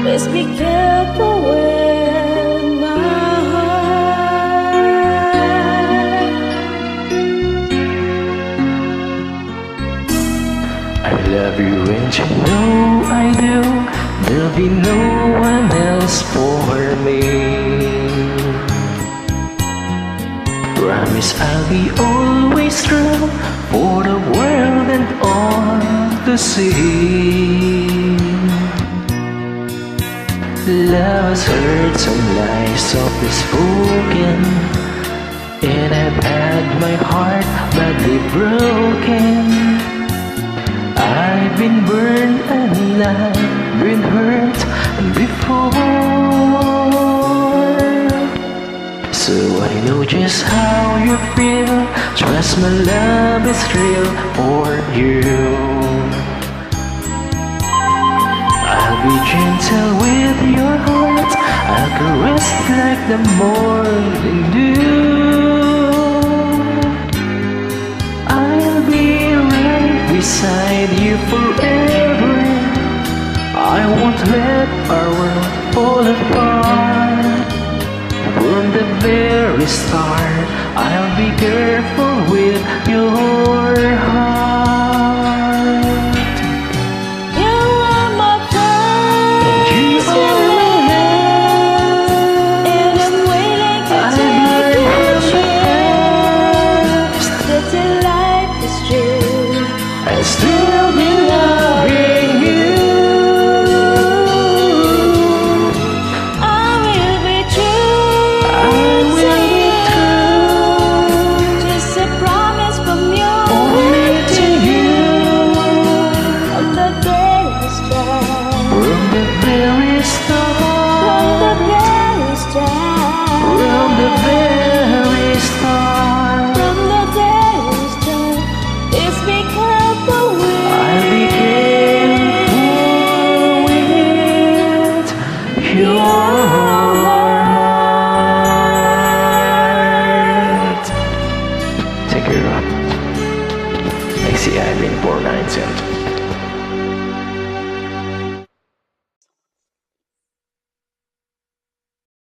Please be careful with my heart. I love you and you know I do. There'll be no one else for me. Promise I'll be always true for the world and all to see. Love has heard some lies softly spoken, and I've had my heart badly broken. I've been burned and I've been hurt before, so I know just how you feel. Trust my love is real for you. I'll be gentle with your heart, I'll caress like the morning dew. I'll be right beside you forever. I won't let our world fall apart. From the very start, I'll be careful with your heart. You are my first You are my love, and I'm waiting to take your chance. That your life is true, I still be loving you. I will be true. I will be true. Just a promise from you. Only to you. From the very start. From the very From the start. very start. From the very start. From the very start. Please be careful with. I'll be careful with your heart. Take care of. XCI 497.